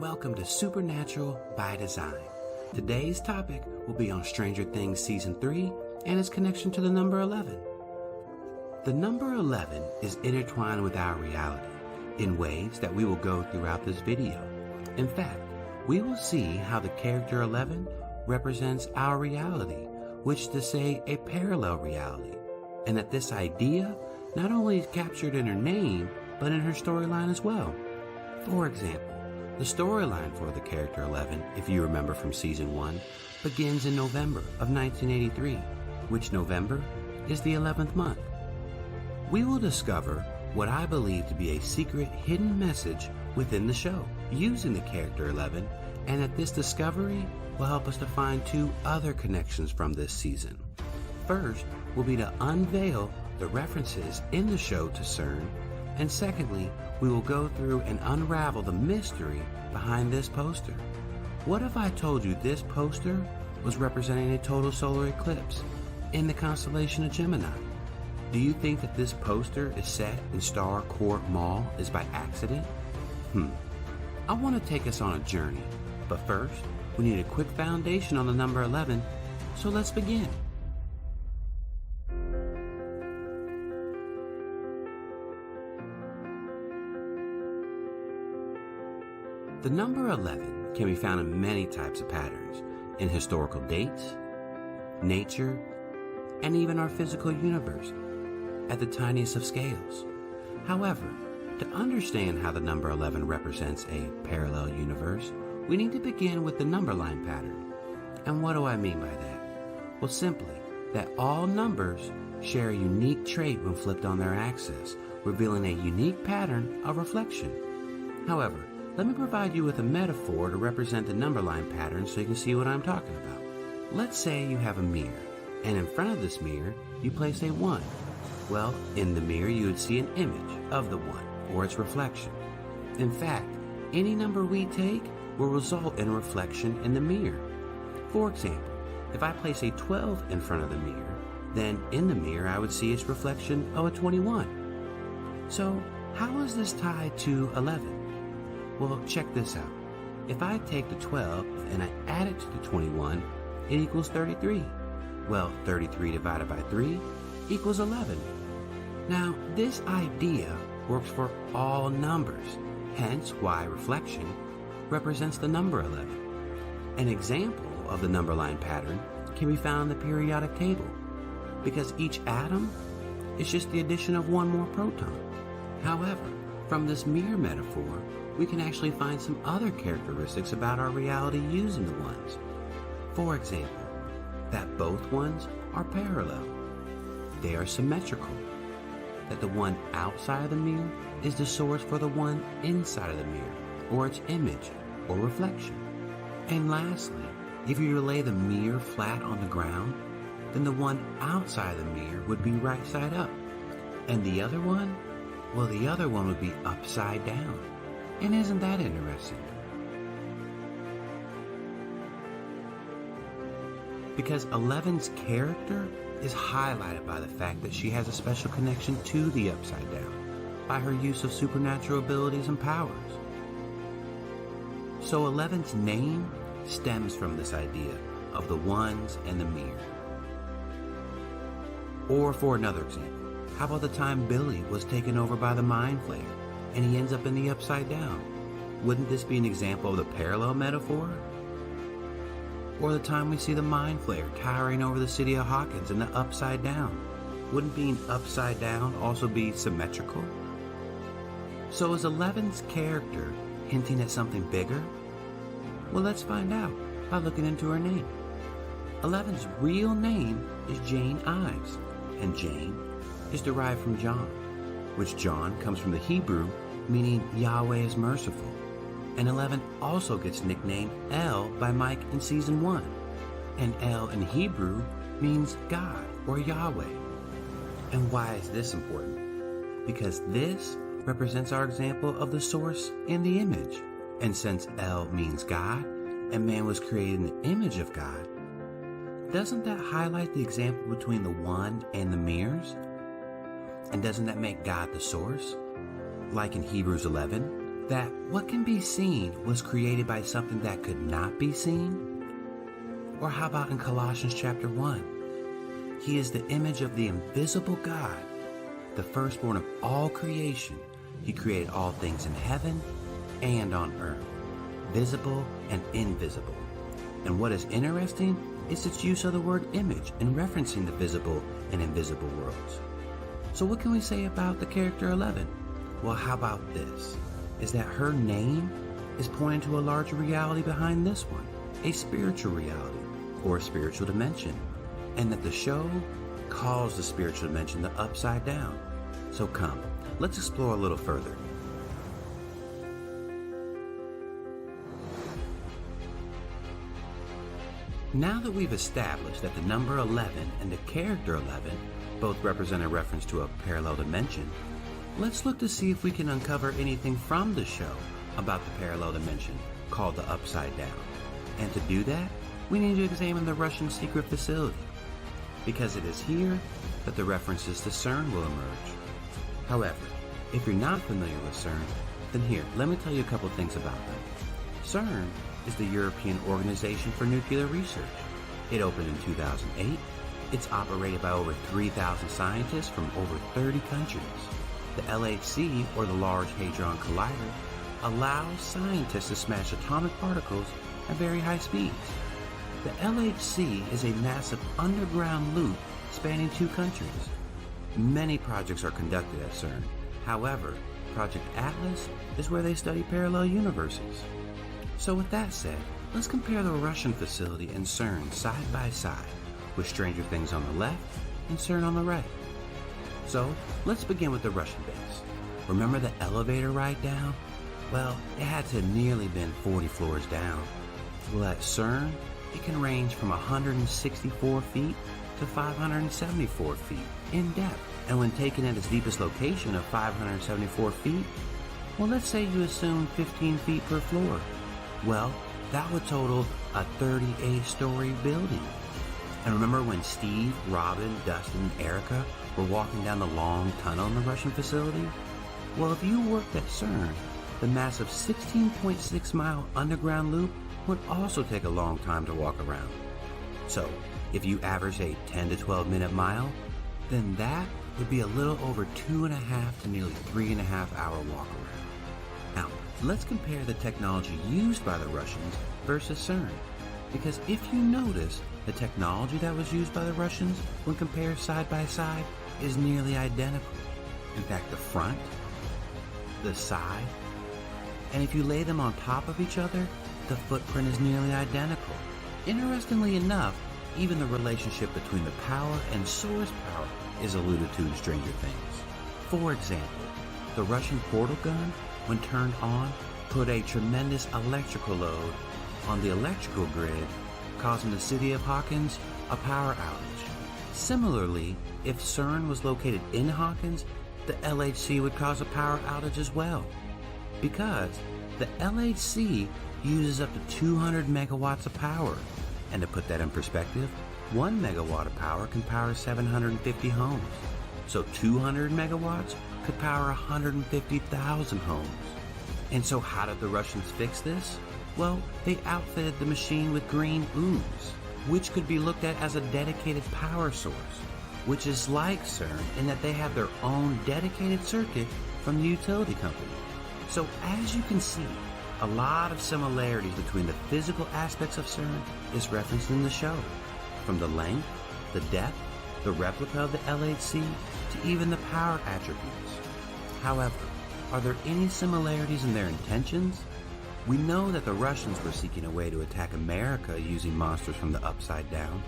welcome to Supernatural by Design. Today's topic will be on Stranger Things Season 3 and its connection to the number 11. The number 11 is intertwined with our reality in ways that we will go throughout this video. In fact, we will see how the character 11 represents our reality, which is to say a parallel reality, and that this idea not only is captured in her name, but in her storyline as well. For example, the storyline for the character 11, if you remember from Season 1, begins in November of 1983, which November is the 11th month. We will discover what I believe to be a secret hidden message within the show, using the character 11, and that this discovery will help us to find two other connections from this season. First will be to unveil the references in the show to CERN, and secondly, we will go through and unravel the mystery behind this poster. What if I told you this poster was representing a total solar eclipse in the constellation of Gemini? Do you think that this poster is set in Star Court Mall is by accident? I want to take us on a journey, but first, we need a quick foundation on the number 11, so let's begin. The number 11 can be found in many types of patterns, in historical dates, nature, and even our physical universe, at the tiniest of scales. However, to understand how the number 11 represents a parallel universe, we need to begin with the number line pattern. And what do I mean by that? Well, simply that all numbers share a unique trait when flipped on their axis, revealing a unique pattern of reflection. However, let me provide you with a metaphor to represent the number line pattern so you can see what I'm talking about. Let's say you have a mirror, and in front of this mirror, you place a 1. Well, in the mirror, you would see an image of the 1, or its reflection. In fact, any number we take will result in a reflection in the mirror. For example, if I place a 12 in front of the mirror, then in the mirror I would see its reflection of a 21. So, how is this tied to 11? Well, check this out. If I take the 12 and I add it to the 21, it equals 33. Well, 33 divided by 3 equals 11. Now, this idea works for all numbers, hence why reflection represents the number 11. An example of the number line pattern can be found in the periodic table, because each atom is just the addition of one more proton. However, from this mirror metaphor, we can actually find some other characteristics about our reality using the ones. For example, that both ones are parallel. They are symmetrical. That the one outside of the mirror is the source for the one inside of the mirror, or its image, or reflection. And lastly, if you lay the mirror flat on the ground, then the one outside the mirror would be right side up. And the other one? Well, the other one would be upside down. And isn't that interesting? Because 11's character is highlighted by the fact that she has a special connection to the upside down by her use of supernatural abilities and powers. So 11's name stems from this idea of the ones and the mirror. Or for another example, how about the time Billy was taken over by the Mind Flayer and he ends up in the upside down? Wouldn't this be an example of the parallel metaphor? Or the time we see the Mind Flayer towering over the city of Hawkins in the upside down? Wouldn't being upside down also be symmetrical? So is 11's character hinting at something bigger? Well, let's find out by looking into her name. 11's real name is Jane Ives, and Jane is derived from John, which John comes from the Hebrew meaning Yahweh is merciful. And 11 also gets nicknamed El by Mike in Season 1. And El in Hebrew means God or Yahweh. And why is this important? Because this represents our example of the source in the image. And since El means God, and man was created in the image of God, doesn't that highlight the example between the one and the mirrors? And doesn't that make God the source? Like in Hebrews 11, that what can be seen was created by something that could not be seen? Or how about in Colossians chapter 1? He is the image of the invisible God, the firstborn of all creation. He created all things in heaven and on earth, visible and invisible. And what is interesting is its use of the word image in referencing the visible and invisible worlds. So what can we say about the character 11? Well, how about this? Is that her name is pointing to a larger reality behind this one, a spiritual reality or a spiritual dimension, and that the show calls the spiritual dimension the upside down. So come, let's explore a little further. Now that we've established that the number 11 and the character 11 both represent a reference to a parallel dimension, let's look to see if we can uncover anything from the show about the parallel dimension called the Upside Down. And to do that, we need to examine the Russian secret facility, because it is here that the references to CERN will emerge. However, if you're not familiar with CERN, then here, let me tell you a couple things about them. CERN is the European Organization for Nuclear Research. It opened in 2008. It's operated by over 3,000 scientists from over 30 countries. The LHC, or the Large Hadron Collider, allows scientists to smash atomic particles at very high speeds. The LHC is a massive underground loop spanning 2 countries. Many projects are conducted at CERN. However, Project Atlas is where they study parallel universes. So with that said, let's compare the Russian facility and CERN side by side, with Stranger Things on the left and CERN on the right. So let's begin with the Russian base. Remember the elevator ride down? Well, it had to have nearly been 40 floors down. Well, at CERN, it can range from 164 feet to 574 feet in depth. And when taken at its deepest location of 574 feet, well, let's say you assume 15 feet per floor. Well, that would total a 38-story building. And remember when Steve, Robin, Dustin, and Erica were walking down the long tunnel in the Russian facility? Well, if you worked at CERN, the massive 16.6-mile underground loop would also take a long time to walk around. So, if you average a 10 to 12 minute mile, then that would be a little over 2.5 to nearly 3.5 hour walk around. Now, let's compare the technology used by the Russians versus CERN. Because if you notice, the technology that was used by the Russians when compared side by side is nearly identical. In fact, the front, the side, and if you lay them on top of each other, the footprint is nearly identical. Interestingly enough, even the relationship between the power and source power is alluded to in Stranger Things. For example, the Russian portal gun, when turned on, put a tremendous electrical load on the electrical grid, causing the city of Hawkins a power outage. Similarly, if CERN was located in Hawkins, the LHC would cause a power outage as well, because the LHC uses up to 200 megawatts of power. And to put that in perspective, 1 megawatt of power can power 750 homes. So 200 megawatts could power 150,000 homes. And so how did the Russians fix this? Well, they outfitted the machine with green ooze, which could be looked at as a dedicated power source, which is like CERN in that they have their own dedicated circuit from the utility company. So as you can see, a lot of similarities between the physical aspects of CERN is referenced in the show, from the length, the depth, the replica of the LHC, to even the power attributes. However, are there any similarities in their intentions? We know that the Russians were seeking a way to attack America using monsters from the Upside Down,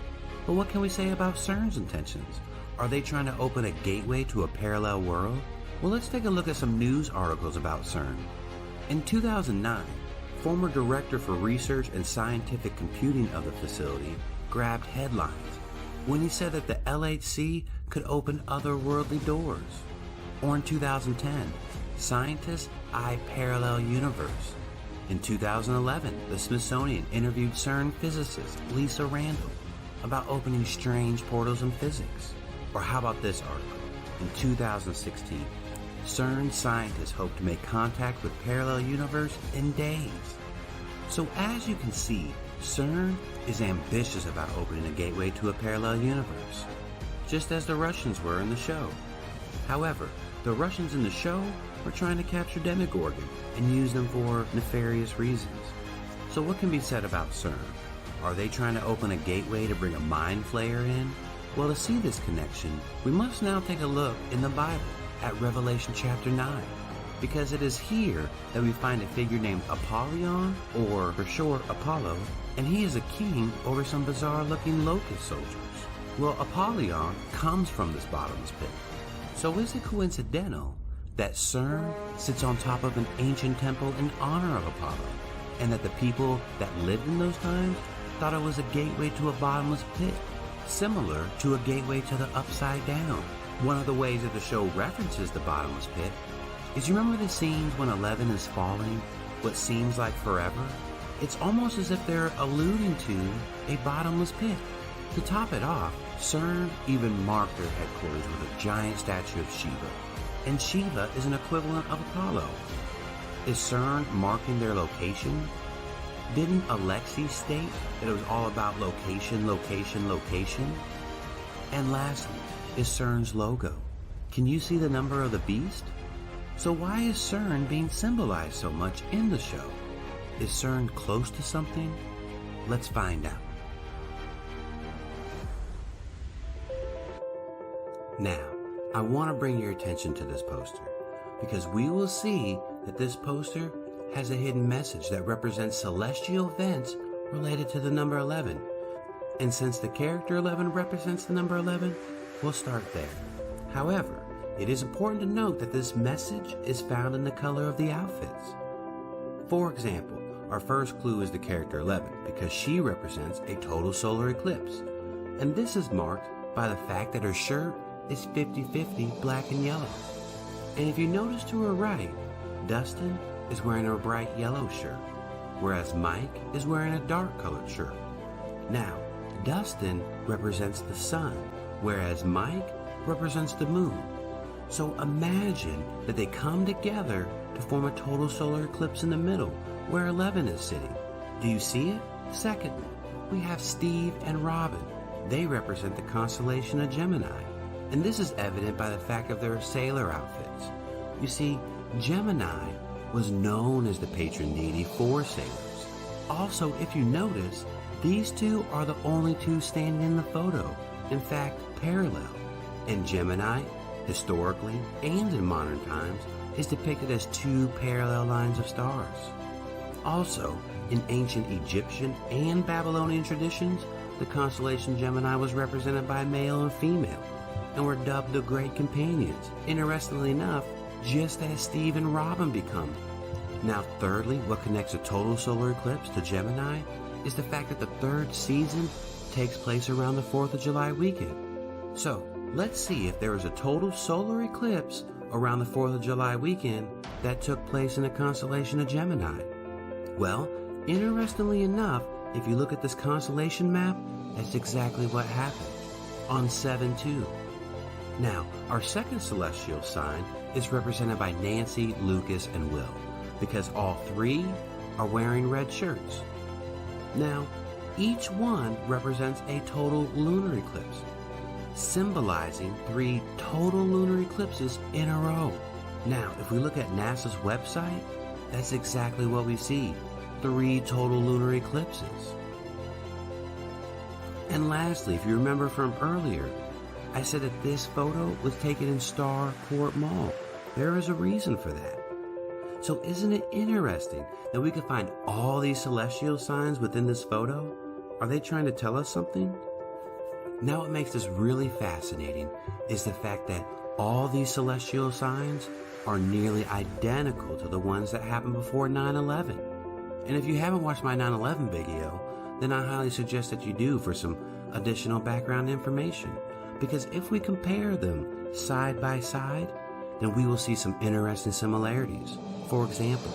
but what can we say about CERN's intentions? Are they trying to open a gateway to a parallel world? Well, let's take a look at some news articles about CERN. In 2009, former director for research and scientific computing of the facility grabbed headlines when he said that the LHC could open otherworldly doors. Or in 2010, scientists eye parallel universe. In 2011, the Smithsonian interviewed CERN physicist Lisa Randall about opening strange portals in physics. Or how about this article? In 2016, CERN scientists hope to make contact with parallel universe in days. So as you can see, CERN is ambitious about opening a gateway to a parallel universe, just as the Russians were in the show. However, the Russians in the show were trying to capture Demogorgon and use them for nefarious reasons. So what can be said about CERN? Are they trying to open a gateway to bring a mind flayer in? Well, to see this connection, we must now take a look in the Bible at Revelation chapter 9, because it is here that we find a figure named Apollyon, or for short Apollo, and he is a king over some bizarre-looking locust soldiers. Well, Apollyon comes from this bottomless pit. So is it coincidental that CERN sits on top of an ancient temple in honor of Apollo, and that the people that lived in those times thought it was a gateway to a bottomless pit, similar to a gateway to the upside down? One of the ways that the show references the bottomless pit is, you remember the scenes when 11 is falling what seems like forever? It's almost as if they're alluding to a bottomless pit. To top it off, CERN even marked their headquarters with a giant statue of Shiva, and Shiva is an equivalent of Apollo. Is CERN marking their location? Didn't Alexei state that it was all about location, location, location? And lastly, is CERN's logo. Can you see the number of the beast? So why is CERN being symbolized so much in the show? Is CERN close to something? Let's find out. Now, I want to bring your attention to this poster, because we will see that this poster has a hidden message that represents celestial events related to the number 11. And since the character 11 represents the number 11, we'll start there. However, it is important to note that this message is found in the color of the outfits. For example, our first clue is the character 11, because she represents a total solar eclipse. And this is marked by the fact that her shirt is 50-50 black and yellow. And if you notice to her right, Dustin is wearing a bright yellow shirt, whereas Mike is wearing a dark colored shirt. Now, Dustin represents the sun, whereas Mike represents the moon. So imagine that they come together to form a total solar eclipse in the middle, where 11 is sitting. Do you see it? Secondly, we have Steve and Robin. They represent the constellation of Gemini, and this is evident by the fact of their sailor outfits. You see, Gemini was known as the patron deity for sailors. Also, if you notice, these two are the only two standing in the photo, in fact, parallel. And Gemini, historically and in modern times, is depicted as two parallel lines of stars. Also, in ancient Egyptian and Babylonian traditions, the constellation Gemini was represented by male and female, and were dubbed the Great Companions, interestingly enough, just as Steve and Robin become. Now thirdly, what connects a total solar eclipse to Gemini is the fact that the third season takes place around the 4th of July weekend. So, let's see if there was a total solar eclipse around the 4th of July weekend that took place in the constellation of Gemini. Well, interestingly enough, if you look at this constellation map, that's exactly what happened on 7/2. Now, our second celestial sign is represented by Nancy, Lucas, and Will, because all three are wearing red shirts. Now, each one represents a total lunar eclipse, symbolizing 3 total lunar eclipses in a row. Now, if we look at NASA's website, that's exactly what we see, 3 total lunar eclipses. And lastly, if you remember from earlier, I said that this photo was taken in Starport Mall. There is a reason for that. So isn't it interesting that we could find all these celestial signs within this photo? Are they trying to tell us something? Now what makes this really fascinating is the fact that all these celestial signs are nearly identical to the ones that happened before 9/11. And if you haven't watched my 9/11 video, then I highly suggest that you do for some additional background information. Because if we compare them side by side, then we will see some interesting similarities. For example,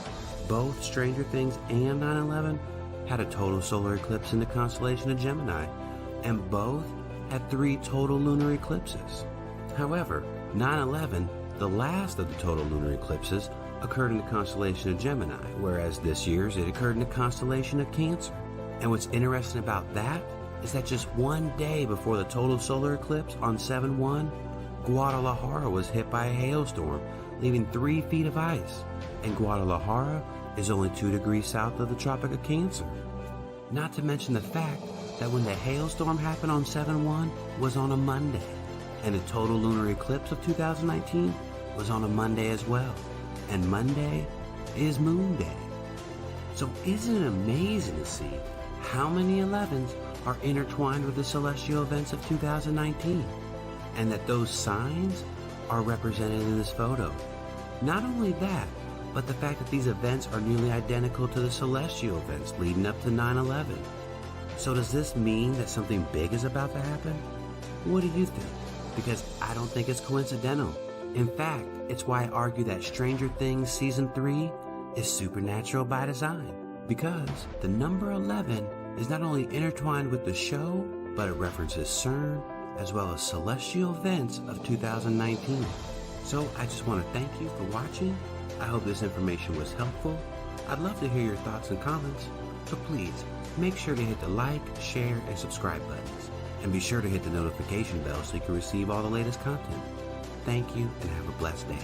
both Stranger Things and 9/11 had a total solar eclipse in the constellation of Gemini, and both had 3 total lunar eclipses. However, 9/11 The last of the total lunar eclipses occurred in the constellation of Gemini, whereas this year's it occurred in the constellation of Cancer. And what's interesting about that is that just one day before the total solar eclipse on 7/1, Guadalajara was hit by a hailstorm, leaving 3 feet of ice. And Guadalajara is only 2 degrees south of the Tropic of Cancer. Not to mention the fact that when the hailstorm happened on 7/1 was on a Monday, and the total lunar eclipse of 2019 was on a Monday as well. And Monday is Moon Day. So isn't it amazing to see how many 11s are intertwined with the celestial events of 2019? And that those signs are represented in this photo. Not only that, but the fact that these events are nearly identical to the celestial events leading up to 9/11. So does this mean that something big is about to happen? What do you think? Because I don't think it's coincidental. In fact, it's why I argue that Stranger Things Season 3 is supernatural by design. Because the number 11 is not only intertwined with the show, but it references CERN as well as celestial events of 2019. So I just want to thank you for watching. I hope this information was helpful. I'd love to hear your thoughts and comments. So please, make sure to hit the like, share, and subscribe buttons. And be sure to hit the notification bell so you can receive all the latest content. Thank you and have a blessed day.